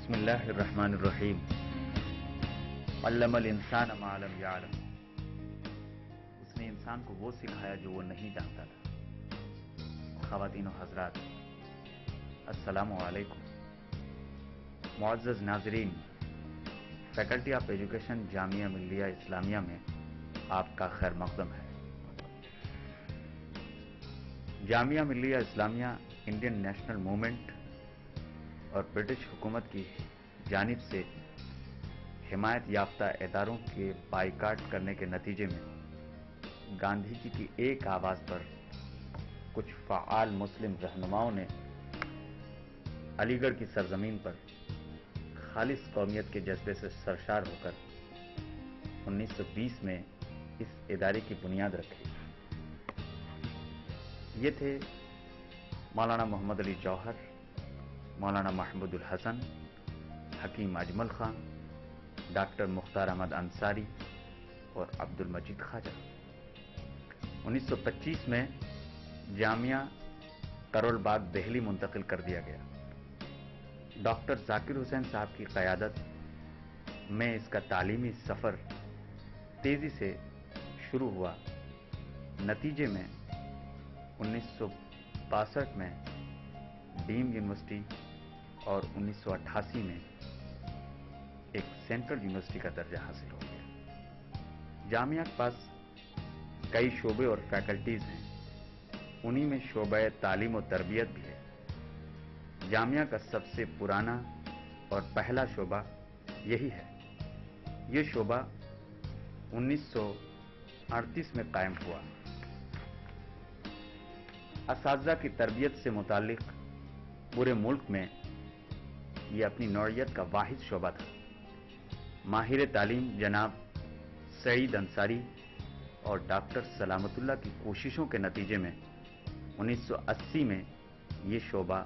بسم اللہ الرحمن الرحیم علم الانسان ما لم یعلم. اس نے انسان کو وہ سکھایا جو وہ نہیں جانتا تھا. خواتین و حضرات، السلام علیکم. معزز ناظرین، faculty of education Jamia Millia Islamia میں آپ کا خیر مقدم ہے. Jamia Millia Islamia Indian national movement اور برٹش حکومت کی جانب سے حمایت یافتہ اداروں کے بائیکاٹ کرنے کے نتیجے میں گاندھی جی کی ایک آواز پر کچھ فعال مسلم رہنماؤں نے علی گڑھ کی سرزمین پر خالص قومیت کے جذبے سے سرشار ہو کر 1920 میں اس ادارے کی بنیاد رکھی. یہ تھے مولانا محمد علی جوہر، مولانا محمود الحسن، حکیم اجمل خان، ڈاکٹر مختار احمد انصاری اور عبد المجید خواجہ. 1925 میں جامعہ کرول باغ دہلی منتقل کر دیا گیا. ڈاکٹر ذاکر حسین صاحب کی قیادت میں اس کا تعلیمی سفر تیزی سے شروع ہوا. نتیجے میں 1962 میں ڈیم یونیورسٹی اور 1988 میں ایک سینٹرل یونیورسٹی کا درجہ حاصل ہو گیا. جامعہ کے پاس کئی شعبے اور فیکلٹیز ہیں. انہی میں شعبہ تعلیم و تربیت بھی ہے. جامعہ کا سب سے پرانا اور پہلا شعبہ یہی ہے. یہ شعبہ 1938 میں قائم ہوا. اساتذہ کی تربیت سے متعلق پورے ملک میں یہ اپنی نوعیت کا واحد شعبہ تھا. ماہر تعلیم جناب سعید انصاری اور ڈاکٹر سلامت اللہ کی کوششوں کے نتیجے میں 1980 میں یہ شعبہ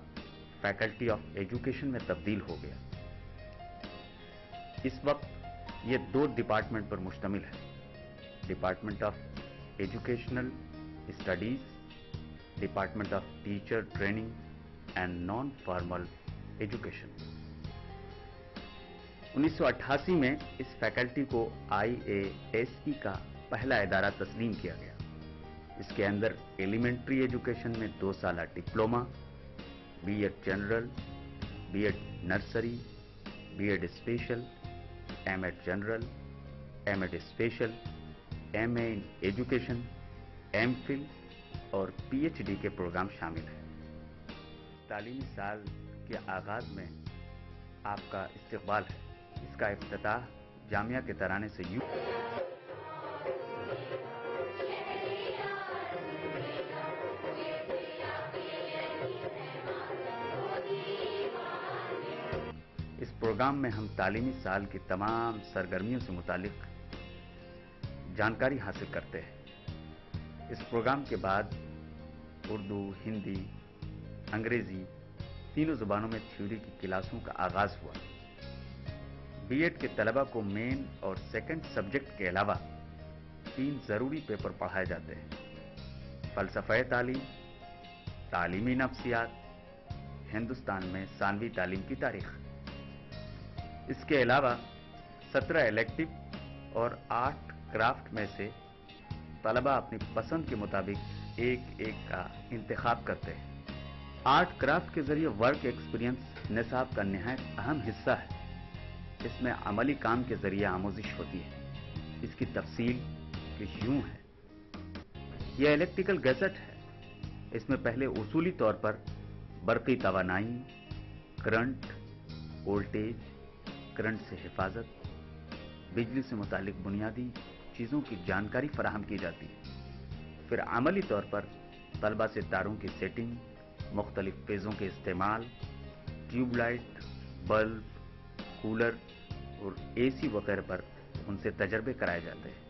فیکلٹی آف ایجوکیشن میں تبدیل ہو گیا. اس وقت یہ 2 ڈپارٹمنٹ پر مشتمل ہے: department of educational studies, department of teacher training and non formal education. 1988 میں اس فیکلٹی کو IASE کا پہلا ادارہ تسلیم کیا گیا. اس کے اندر ایلیمنٹری ایجوکیشن میں 2 سالہ diploma, B Ed general, B Ed nursery, B Ed special, M Ed general, M Ed special, M A in education, M Phil اور PhD کے پروگرام شامل ہیں. تعلیمی سال کے آغاز میں آپ کا استقبال ہے. اس کا افتتاح جامعہ کے ترانے سے یوں. اس پروگرام میں ہم تعلیمی سال کی تمام سرگرمیوں سے متعلق جانکاری حاصل کرتے ہیں. اس پروگرام کے بعد اردو، ہندی، انگریزی تینوں زبانوں میں تھیوری کی کلاسوں کا آغاز ہوا. بی ایڈ کے طلبہ کو مین اور سیکنڈ سبجیکٹ کے علاوہ 3 ضروری پیپر پڑھائے جاتے ہیں: فلسفہ تعلیم، تعلیمی نفسیات، ہندوستان میں ثانوی تعلیم کی تاریخ. اس کے علاوہ 17 الیکٹو اور 8 کرافٹ میں سے طلبہ اپنی پسند کے مطابق ایک کا انتخاب کرتے ہیں. 8 کرافٹ کے ذریعے ورک ایکسپیرینس نصاب کا نہایت اہم حصہ ہے. اس میں عملی کام کے ذریعے آموزش ہوتی ہے. اس کی تفصیل کچھ یوں ہے. یہ الیکٹریکل گیزٹ ہے. اس میں پہلے اصولی طور پر برقی توانائی، کرنٹ، وولٹیج، کرنٹ سے حفاظت، بجلی سے متعلق بنیادی چیزوں کی جانکاری فراہم کی جاتی ہے. پھر عملی طور پر طلبہ سے تاروں کی سیٹنگ، مختلف فیزوں کے استعمال، ٹیوب لائٹ، بلب، کولر اور AC وغیرہ پر ان سے تجربے کرائے جاتے ہیں.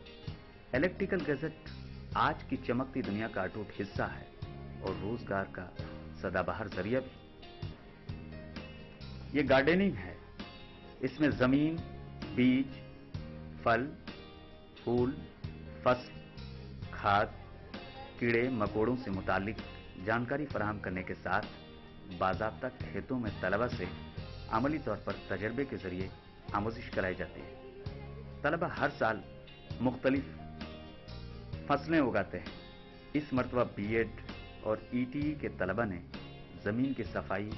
الیکٹریکل گیزٹ آج کی چمکتی دنیا کا اٹوٹ حصہ ہے اور روزگار کا سدا بہار ذریعہ بھی. یہ گارڈننگ ہے. اس میں زمین، بیج، پھل، پھول، فصل، کھاد، کیڑے مکوڑوں سے متعلق جانکاری فراہم کرنے کے ساتھ باضابطہ کھیتوں میں طلبہ سے عملی طور پر تجربے کے ذریعے آموزش کرائی جاتی ہے۔ طلبہ ہر سال مختلف فصلیں اگاتے ہیں۔ اس مرتبہ بی ایڈ اور ای ٹی ای کے طلبہ نے زمین کی صفائی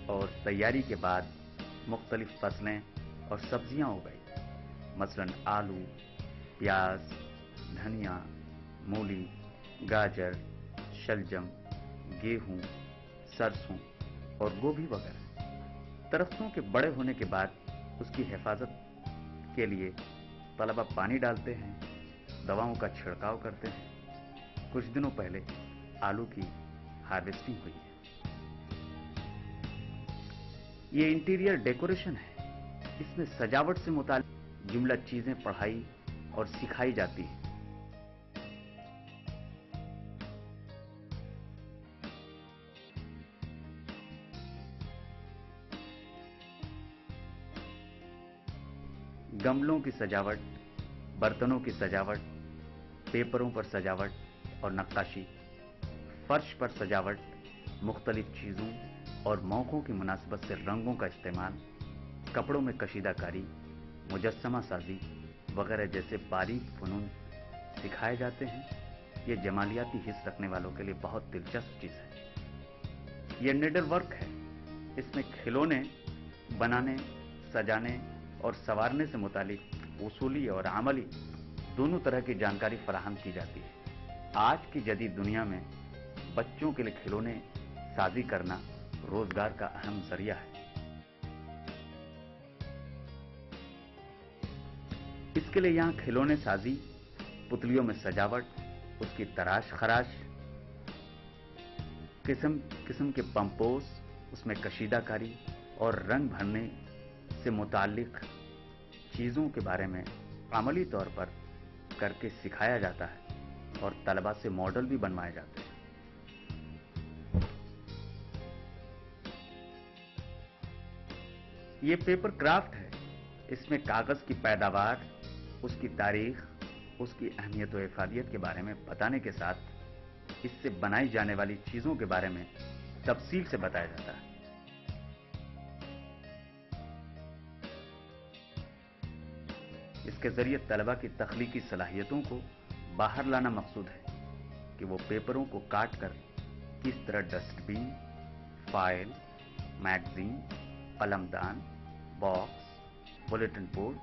اور تیاری کے بعد مختلف فصلیں اور سبزیاں اگائی، مثلاً آلو، پیاز، دھنیا، مولی، گاجر، شلجم، گیہوں، سرسوں اور گوبھی وغیرہ۔ درختوں کے بڑے ہونے کے بعد اس کی حفاظت کے لیے طلبہ پانی ڈالتے ہیں، دواؤں کا چھڑکاؤ کرتے ہیں۔ کچھ دنوں پہلے آلو کی ہارویسٹنگ ہوئی ہے۔ یہ انٹیریئر ڈیکوریشن ہے۔ اس میں سجاوٹ سے متعلق جملہ چیزیں پڑھائی اور سکھائی جاتی ہیں۔ گملوں کی سجاوٹ، برتنوں کی سجاوٹ، پیپروں پر سجاوٹ اور نقاشی، فرش پر سجاوٹ، مختلف چیزوں اور موقعوں کی مناسبت سے رنگوں کا استعمال، کپڑوں میں کشیدہ کاری، مجسمہ سازی وغیرہ جیسے باریک فنون سکھائے جاتے ہیں۔ یہ جمالیاتی حص رکھنے والوں کے لیے بہت دلچسپ چیز ہے۔ یہ نیڈل ورک ہے۔ اس میں کھلونے بنانے، سجانے اور سنوارنے سے متعلق اصولی اور عملی دونوں طرح کی جانکاری فراہم کی جاتی ہے۔ آج کی جدید دنیا میں بچوں کے لیے کھلونے سازی کرنا روزگار کا اہم ذریعہ ہے۔ اس کے لیے یہاں کھلونے سازی، پتلیوں میں سجاوٹ، اس کی تراش خراش، قسم قسم کے پمپوز، اس میں کشیدہ کاری اور رنگ بھرنے سے متعلق چیزوں کے بارے میں عملی طور پر کر کے سکھایا جاتا ہے اور طلباء سے ماڈل بھی بنوائے جاتے ہیں۔ یہ پیپر کرافٹ ہے۔ اس میں کاغذ کی پیداوار، اس کی تاریخ، اس کی اہمیت و افادیت کے بارے میں بتانے کے ساتھ اس سے بنائی جانے والی چیزوں کے بارے میں تفصیل سے بتایا جاتا ہے۔ اس کے ذریعے طلباء کی تخلیقی صلاحیتوں کو باہر لانا مقصود ہے کہ وہ پیپروں کو کاٹ کر کس طرح ڈسٹ بین، فائل، میگزین، قلم دان، باکس، بلیٹن بورڈ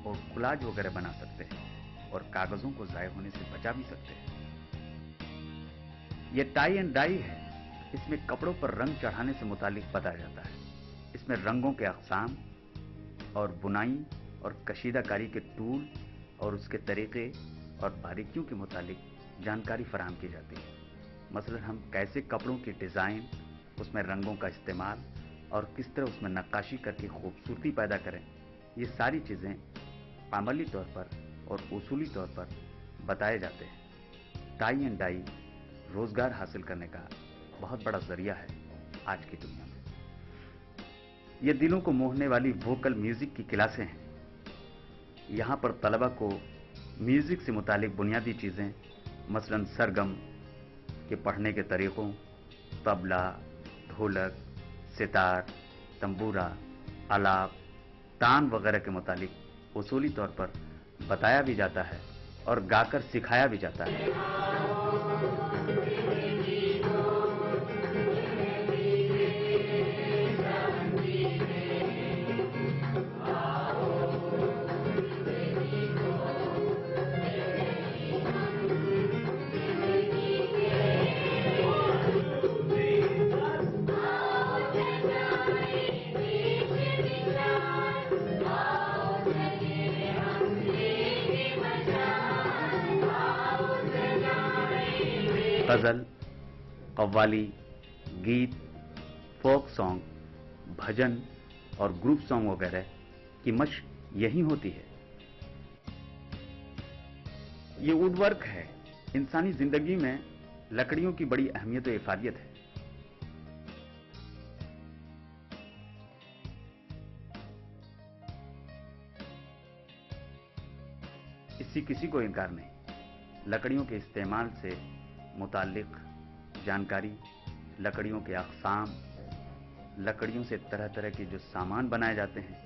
اور کولاج وغیرہ بنا سکتے ہیں اور کاغذوں کو ضائع ہونے سے بچا بھی سکتے ہیں۔ یہ ٹائی اینڈ ڈائی ہے۔ اس میں کپڑوں پر رنگ چڑھانے سے متعلق بتایا جاتا ہے۔ اس میں رنگوں کے اقسام اور بنائی اور کشیدہ کاری کے ٹول اور اس کے طریقے اور باریکیوں کے متعلق جانکاری فراہم کی جاتی ہے۔ مثلا ہم کیسے کپڑوں کی ڈیزائن، اس میں رنگوں کا استعمال اور کس طرح اس میں نقاشی کر کے خوبصورتی پیدا کریں، یہ ساری چیزیں عملی طور پر اور اصولی طور پر بتائے جاتے ہیں۔ ٹائی اینڈ ڈائی روزگار حاصل کرنے کا بہت بڑا ذریعہ ہے آج کی دنیا میں۔ یہ دلوں کو موہنے والی ووکل میوزک کی کلاسیں ہیں۔ یہاں پر طلبہ کو میوزک سے متعلق بنیادی چیزیں، مثلا سرگم کے پڑھنے کے طریقوں، طبلہ، ڈھولک، ستار، تنبورہ، آلاپ، تان وغیرہ کے متعلق اصولی طور پر بتایا بھی جاتا ہے اور گا کر سکھایا بھی جاتا ہے۔ غزل، قوالی، گیت، فوک سانگ، بھجن اور گروپ سانگ وغیرہ کی مشق یہی ہوتی ہے۔ یہ ووڈ ورک ہے۔ انسانی زندگی میں لکڑیوں کی بڑی اہمیت و افادیت ہے۔ اس سے کسی کو انکار نہیں۔ لکڑیوں کے استعمال سے متعلق جانکاری، لکڑیوں کے اقسام، लकड़ियों से तरह तरह के जो सामान बनाए जाते हैं,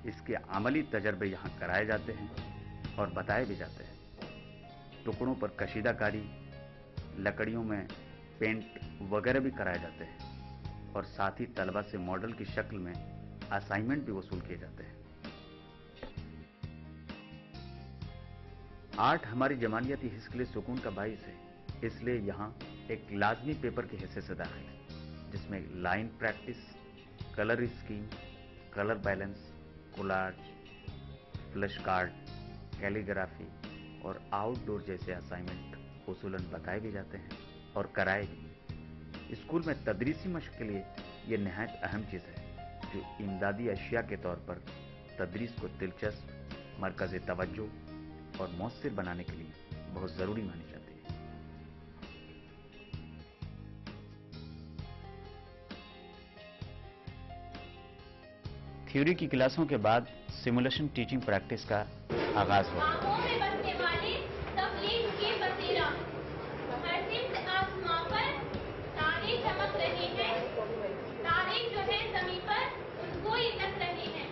इसके अमली तजर्बे यहाँ कराए जाते हैं और बताए भी जाते हैं। टुकड़ों पर कशीदाकारी, लकड़ियों में पेंट वगैरह भी कराए जाते हैं और साथ ही तलबा से मॉडल की शक्ल में असाइनमेंट भी वसूल किए जाते हैं। आर्ट हमारी जमानियाती हिस्स के लिए सुकून का बाइस है, इसलिए यहाँ एक लाजमी पेपर की हैसियत से दाखिल है, जिसमें line practice, colour scheme, colour balance, collage, flash card, calligraphy और आउटडोर जैसे असाइनमेंट उसूलन बताए भी जाते हैं और कराए भी। स्कूल में तदरीसी मश्क के लिए यह नहायत अहम चीज़ है, जो इमदादी अशिया के तौर पर तदरीस को दिलचस्प, मरकज़ तवज्जो और मौसर बनाने के लिए बहुत ज़रूरी मानी जाती है। थ्योरी की क्लासों के बाद सिमुलेशन टीचिंग प्रैक्टिस का आगाज हुआ। आंखों में बसने वाले तबलीग के बसेरा, हर सिमत आसमां पर तारे चमक रहे हैं, तारे जो है ज़मीं पर उसको ही तक रहे हैं।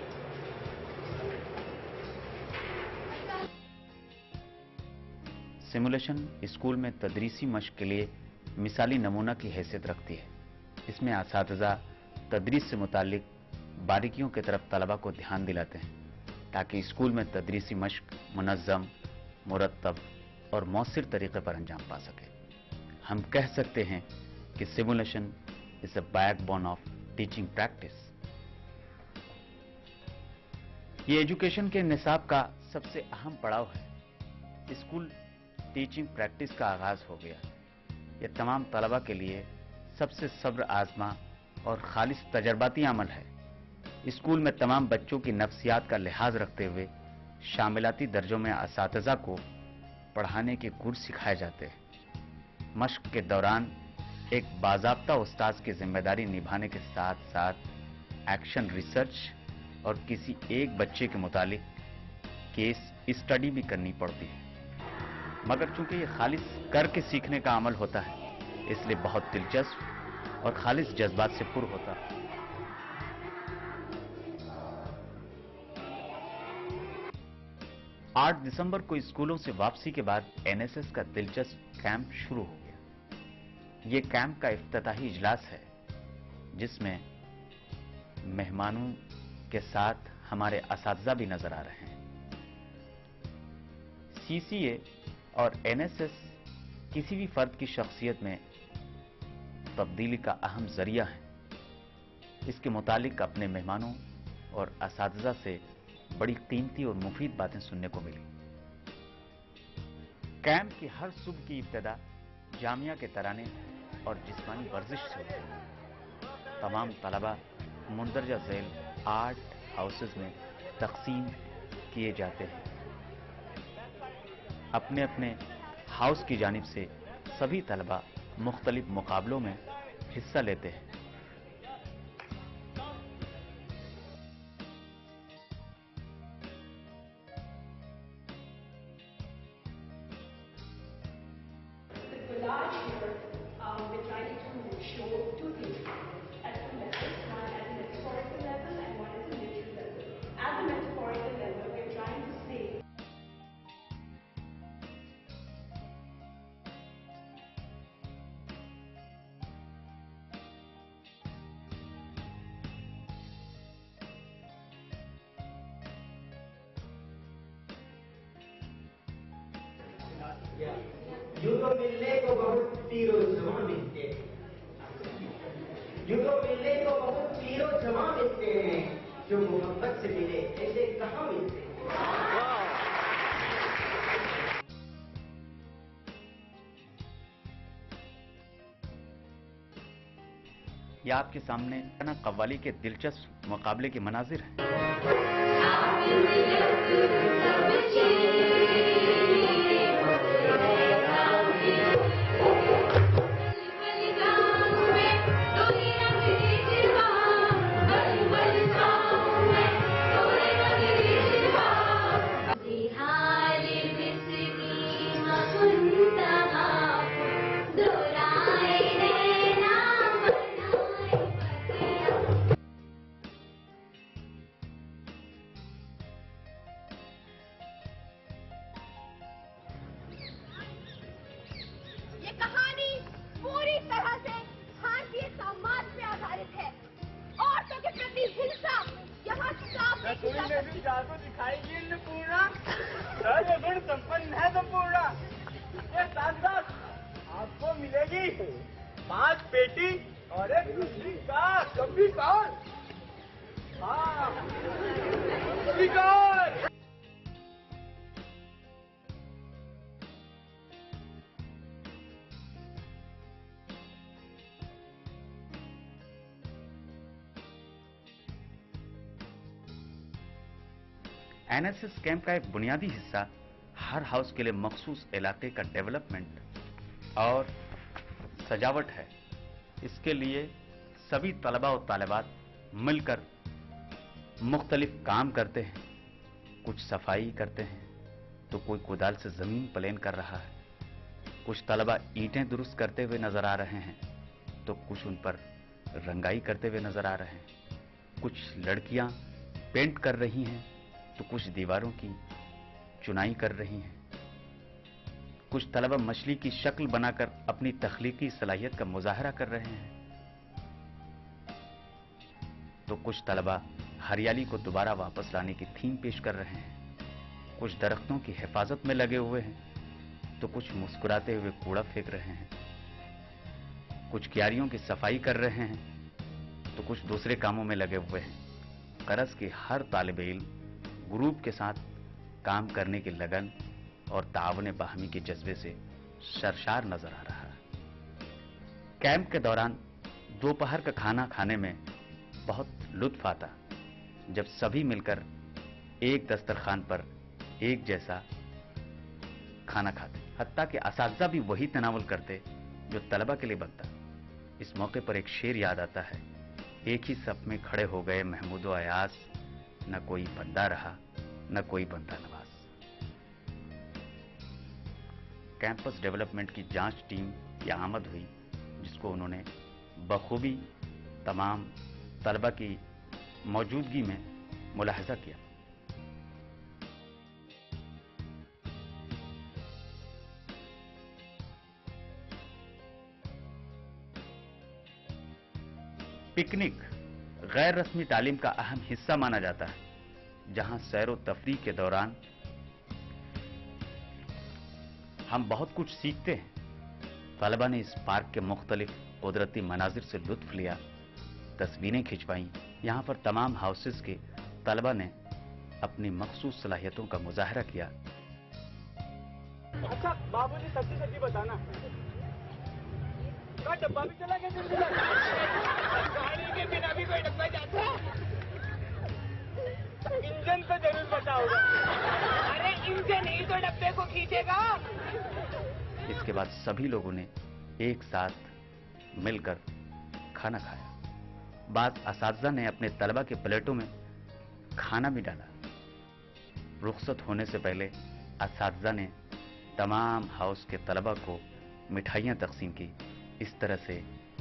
सिमुलेशन स्कूल में तदरीसी मश्क के लिए मिसाली नमूना की हैसियत रखती है। इसमें असातिज़ा तदरीस से मुताल्लिक बारीकियों की तरफ तलबा को ध्यान दिलाते हैं, ताकि स्कूल में तदरीसी मश्क मुनज़्ज़म, मुरत्तब और मौसर तरीके पर अंजाम पा सके। हम कह सकते हैं कि simulation is the backbone of teaching practice. ये एजुकेशन के निसाब का सबसे अहम पड़ाव है। स्कूल टीचिंग प्रैक्टिस का आगाज हो गया। यह तमाम तलबा के लिए सबसे सब्र आजमा और खालिस तजर्बाती अमल है। स्कूल में तमाम बच्चों की नफ्सियात का लिहाज रखते हुए शामिलाती दर्जों में असातिज़ा को पढ़ाने के गुर सिखाए जाते हैं। मश्क के दौरान एक बाज़ाब्ता उस्ताद की जिम्मेदारी निभाने के साथ साथ एक्शन रिसर्च और किसी एक बच्चे के मुतालिक केस स्टडी भी करनी पड़ती है। मगर चूंकि ये खालिस करके सीखने का अमल होता है, इसलिए बहुत दिलचस्प और खालिस जज्बात से पुर होता है। 8 दिसंबर को स्कूलों से वापसी के बाद एनएसएस का दिलचस्प कैंप शुरू हो गया। ये कैंप का इफ्तिताही इजलास है, जिसमें मेहमानों के साथ हमारे असातिज़ा भी नजर आ रहे हैं। सीसीए और एनएसएस किसी भी फर्द की शख्सियत में तब्दीली का अहम जरिया है। इसके मुतालिक अपने मेहमानों और असातिज़ा से बड़ी कीमती और मुफीद बातें सुनने को मिली। कैंप की हर सुबह की इब्तिदा जामिया के तराने और जिस्मानी वर्जिश से होती है। तमाम तलबा मुंदरजा झैल आर्ट हाउसेज में तकसीम किए जाते हैं। अपने अपने हाउस की जानिब से सभी तलबा मुख्तलिफ मुकाबलों में हिस्सा लेते हैं। Last year, we're trying to show two things at two levels, one at a metaphorical level and one at a literal level. At the metaphorical level, we're trying to say यूं तो मिलने को बहुत तीरो जमा मिलते हैं, यूं तो मिलने को बहुत तीरो जमा मिलते हैं, जो मोहब्बत से मिले ऐसे कहाँ मिलते हैं। यह आपके सामने कव्वाली के दिलचस्प मुकाबले के मनाजिर हैं। प्रति हिंसा यहाँ साफ देखी जा सकती है। जादू दिखाएगी अन्नपूर्णा, सर्वगुण संपन्न है संपूर्णा। ये साथ आपको मिलेगी 5 पेटी और एक दूसरी कार। कभी कार, हाँ कभी कार। एनएसएस कैंप का एक बुनियादी हिस्सा हर हाउस के लिए मखसूस इलाके का डेवलपमेंट और सजावट है। इसके लिए सभी तलबा और तालिबात मिलकर मुख्तलिफ काम करते हैं। कुछ सफाई करते हैं तो कोई कुदाल से जमीन प्लेन कर रहा है, कुछ तलबा ईंटें दुरुस्त करते हुए नजर आ रहे हैं तो कुछ उन पर रंगाई करते हुए नजर आ रहे हैं, कुछ लड़कियां पेंट कर रही हैं तो कुछ दीवारों की चुनाई कर रही हैं, कुछ तलबा मछली की शक्ल बनाकर अपनी तख्लीकी सलाहियत का मुजाहरा कर रहे हैं, तो कुछ तलबा हरियाली को दोबारा वापस लाने की थीम पेश कर रहे हैं, कुछ दरख्तों की हिफाजत में लगे हुए हैं तो कुछ मुस्कुराते हुए कूड़ा फेंक रहे हैं, कुछ क्यारियों की सफाई कर रहे हैं तो कुछ दूसरे कामों में लगे हुए हैं। गरज के हर तालिबे इल्म ग्रुप के साथ काम करने की लगन और ताआवुन बाहमी के जज्बे से सरशार नजर आ रहा है। कैंप के दौरान दोपहर का खाना खाने में बहुत लुत्फ आता जब सभी मिलकर एक दस्तरखान पर एक जैसा खाना खाते, हत्ता कि असातिज़ा भी वही तनावुल करते जो तलबा के लिए बनता। इस मौके पर एक शेर याद आता है, एक ही सफ में खड़े हो गए महमूद व अयास, न कोई बंदा रहा न कोई बंदा नवाज। कैंपस डेवलपमेंट की जांच टीम की आमद हुई जिसको उन्होंने बखूबी तमाम तलबा की मौजूदगी में मुलाहजा किया। पिकनिक गैर रस्मी तालीम का अहम हिस्सा माना जाता है, जहां सैर व तफरीह के दौरान हम बहुत कुछ सीखते हैं। तलबा ने इस पार्क के मुख्तलिफ कुदरती मनाजिर से लुत्फ लिया, तस्वीरें खिंचवाईं। यहां पर तमाम हाउसेस के तलबा ने अपनी मखसूस सलाहियतों का मुजाहरा किया। अच्छा बाबूजी, सच्ची सच्ची बताना, क्या डब्बा भी चला गया? गाड़ी के बिना भी कोई डब्बा जाता है? इंजन तो जरूर पता होगा। अरे इंजन ही तो डब्बे को खींचेगा। इसके बाद सभी लोगों ने एक साथ मिलकर खाना खाया। बाद असातिज़ा ने अपने तलबा के प्लेटों में खाना भी डाला। रुखसत होने से पहले असातिज़ा ने तमाम हाउस के तलबा को मिठाइयाँ तकसीम की। इस तरह से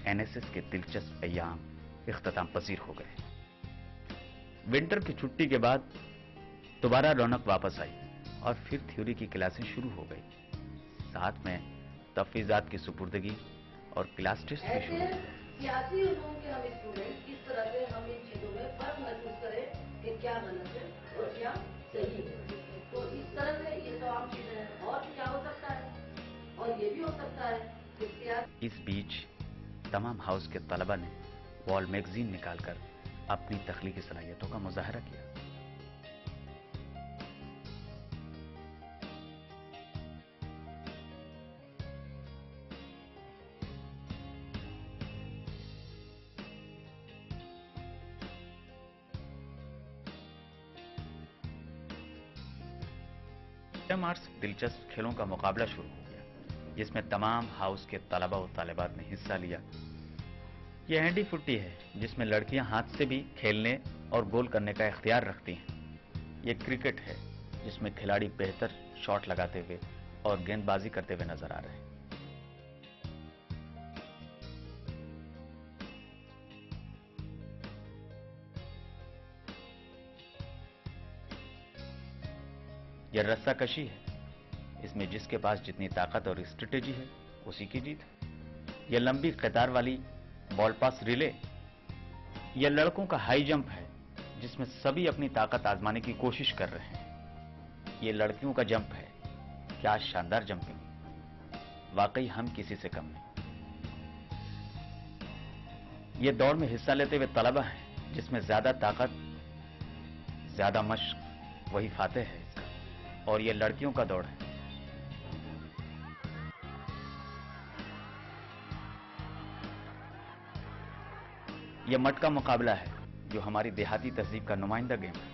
एनएसएस के दिलचस्प अय्याम इख्तिताम पजीर हो गए। विंटर की छुट्टी के बाद दोबारा रौनक वापस आई और फिर थ्योरी की क्लासें शुरू हो गई। साथ में तफवीज़ात की सुपुर्दगी और क्लास टेस्ट भी शुरू हुए। सियासी उलूम के हम स्टूडेंट किस तरह से हम इन चीजों में फर्क महसूस करें कि क्या गलत है और क्या सही है। तो इस तरह से ये तो आम चीजें हैं। और क्या हो सकता है, और ये भी हो सकता है कि इस बीच तमाम हाउस के तलबा ने वॉल मैगजीन निकालकर अपनी तख्लीकी सलाहियतों का मुजाहरा किया। मार्च दिलचस्प खेलों का मुकाबला शुरू हो गया, जिसमें तमाम हाउस के तलबा और तालिबात ने हिस्सा लिया। यह हैंडी फुट्टी है, जिसमें लड़कियां हाथ से भी खेलने और गोल करने का इख्तियार रखती हैं। यह क्रिकेट है, जिसमें खिलाड़ी बेहतर शॉट लगाते हुए और गेंदबाजी करते हुए नजर आ रहे हैं। यह रस्साकशी है, इसमें जिसके पास जितनी ताकत और स्ट्रेटेजी है उसी की जीत है। यह लंबी कतार वाली बॉल पास रिले, यह लड़कों का हाई जंप है जिसमें सभी अपनी ताकत आजमाने की कोशिश कर रहे हैं। ये लड़कियों का जंप है। क्या शानदार जंपिंग, वाकई हम किसी से कम नहीं। ये दौड़ में हिस्सा लेते हुए तलबा हैं जिसमें ज्यादा ताकत, ज्यादा मश्क वही फातेह है इसका, और ये लड़कियों का दौड़ है। यह मटका मुकाबला है जो हमारी देहाती तहजीब का नुमाइंदा गेम है।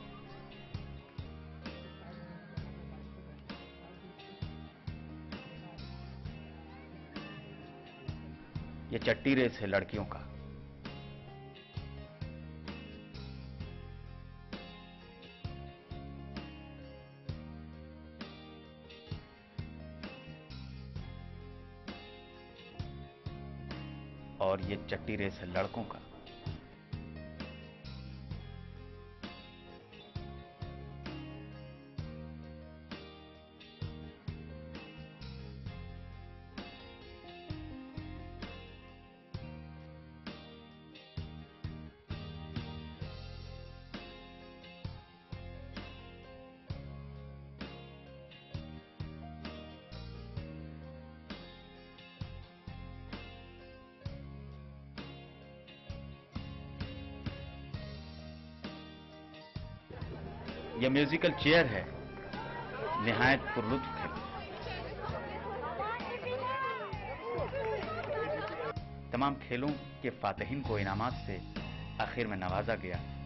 यह चट्टी रेस है लड़कियों का। और यह चट्टी रेस है लड़कों का। यह म्यूजिकल चेयर है, निहायत पुरलुत्फ खेल। तमाम खेलों के फातहीन को इनामात से आखिर में नवाजा गया।